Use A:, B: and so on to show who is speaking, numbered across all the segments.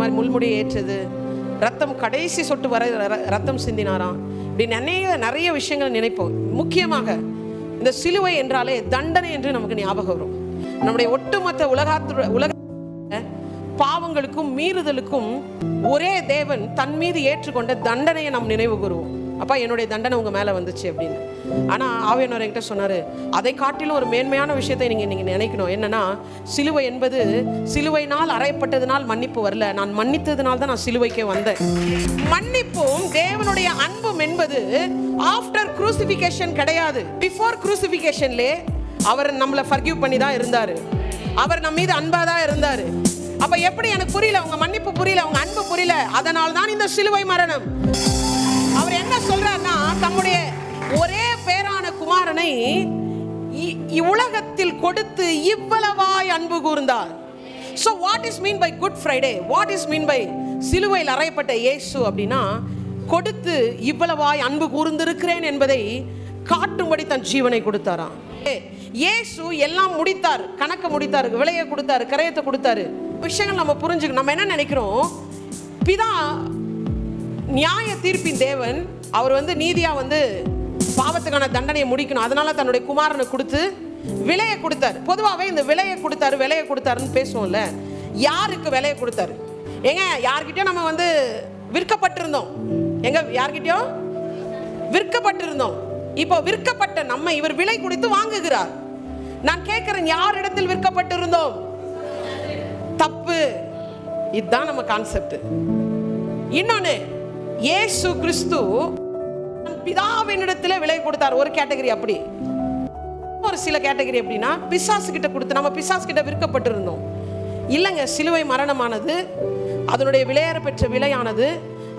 A: மாதிரி முள்முடி ஏற்றது, ரத்தம் கடைசி சொட்டு வர ரத்தம் சிந்தினாராம். இப்படி நிறைய விஷயங்கள் நினைப்போம். முக்கியமாக இந்த சிலுவை என்றாலே தண்டனை என்று நமக்கு ஞாபகம் வரும். நம்முடைய ஒட்டுமொத்த உலக பாவங்களுக்கும் மீறுதலுக்கும் ஒரே தேவன் தன் மீது ஏற்றுக்கொண்ட தண்டனையை நாம் நினைவு கூறுவோம். அப்பா, என்னுடைய தண்டனை உங்க மேல வந்துச்சு அப்படின்னு. ஆனா ஆவியானவர் என்கிட்ட சொன்னாரு, அதை காட்டிலும் ஒரு மேன்மையான விஷயத்தை நீங்க நினைக்கணும். என்னன்னா, சிலுவை என்பது சிலுவையினால் அறையப்பட்டதுனால் மன்னிப்பு வரல, நான் மன்னித்ததுனால தான் நான் சிலுவைக்கே வந்தேன். மன்னிப்பும் தேவனுடைய அன்பும் என்பது ஆஃப்டர் குரூசிபிகேஷன் கிடையாது. பிஃபோர் குரூசிபிகேஷன்லே அவர் நம்மளை ஃபர்கிவ் பண்ணி தான் இருந்தாரு. அவர் நம்ம மீது அன்பா தான் இருந்தாரு. அப்ப எப்படி எனக்கு புரியல, உங்க மன்னிப்பு புரியல, உங்க அன்பு புரியல, அதனால தான் இந்த சிலுவை மரணம். அவர் என்ன சொல்றாருன்னா, தம்முடைய ஒரே பேரான குமாரனை உலகத்தில் கொடுத்து இவ்வளவாய் அன்பு கூர்ந்தார். So what is mean by Good Friday? What is mean by சிலுவையில் அறையப்பட்ட இயேசு அப்படின்னா, கொடுத்து இவ்வளவாய் அன்பு கூர்ந்திருக்கிறேன் என்பதை காட்டும்படி தன் ஜீவனை கொடுத்தாராம். இயேசு எல்லாம் முடித்தார், கணக்கு முடித்தார், விலையை கொடுத்தாரு, கரையத்தை கொடுத்தாரு. விஷயங்கள் நம்ம புரிஞ்சுக்கணும். நம்ம என்ன நினைக்கிறோம், பிதா நியாய தீர்ப்பின் தேவன், அவர் நீதியா பாவத்துக்கான தண்டனையை முடிக்கணும், அதனால தன்னுடைய குமாரனை கொடுத்து விலையை கொடுத்தாரு. பொதுவாகவே இந்த விலையை கொடுத்தாருன்னு பேசுவோம்ல, யாருக்கு விலையை கொடுத்தாரு? ஏங்க, யார்கிட்டயும் நம்ம விற்கப்பட்டிருந்தோம். எங்க யார்கிட்டயோ விற்கப்பட்டிருந்தோம். இப்போ விற்கப்பட்ட நம்ம இவர் விலை கொடுத்து வாங்குகிறார். நான் கேட்கிறேன், யார் இடத்தில் விற்கப்பட்டிருந்தோம்? தப்பு. இதுதான் நம்ம கான்செப்ட். இன்னொன்னு, இயேசு கிறிஸ்து பிதாவின் இடத்துல விலை கொடுத்தார். ஒரு கேட்டகரி. அப்படி ஒரு சில கேட்டகரி எப்படின்னா, பிசாசு கிட்ட கொடுத்து நம்ம பிசாசு கிட்ட விற்கப்பட்டிருந்தோம். இல்லைங்க, சிலுவை மரணமானது, அதனுடைய விலையேற பெற்ற விலையானது,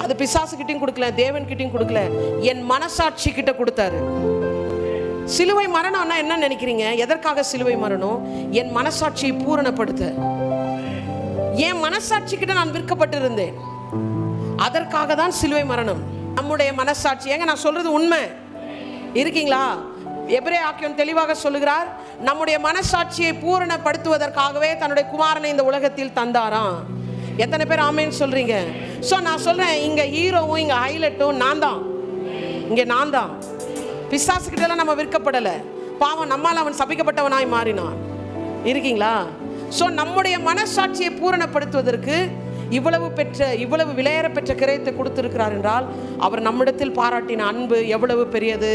A: அது பிசாசு கிட்டையும் கொடுக்கல, தேவன் கிட்டையும் கொடுக்கல, என் மனசாட்சி கிட்ட கொடுத்தாரு. சிலுவை மரணம்னா என்ன நினைக்கிறீங்க? எதற்காக சிலுவை மரணம்? என் மனசாட்சியை பூரணப்படுத்த. என் மனசாட்சி கிட்ட நான் விற்கப்பட்டிருந்தேன், அதற்காக தான் சிலுவை மரணம். நம்முடைய மனசாட்சி, ஏங்க நான் சொல்றது உண்மை, இருக்கீங்களா? எபிரேய ஆக்கியோன் தெளிவாக சொல்லுகிறார், நம்முடைய மனசாட்சியை பூரணப்படுத்துவதற்காகவே தன்னுடைய குமாரனை இந்த உலகத்தில் தந்தாராம். எத்தனை பேர் ஆமேன்னு சொல்றீங்க? ஸோ நான் சொல்றேன், இங்க ஹீரோவும் இங்க ஹைலைட்டும் நான் தான். இங்க நான் தான். பிசாசுக்கிட்டலாம் நம்ம விற்கப்படலை. பாவம் நம்மால் அவன் சபிக்கப்பட்டவனாய் மாறினான். இருக்கீங்களா? ஸோ நம்முடைய மனசாட்சியை பூரணப்படுத்துவதற்கு இவ்வளவு விலையேற பெற்ற கிரயத்தை கொடுத்திருக்கிறார் என்றால், அவர் நம்மிடத்தில் பாராட்டின அன்பு எவ்வளவு பெரியது.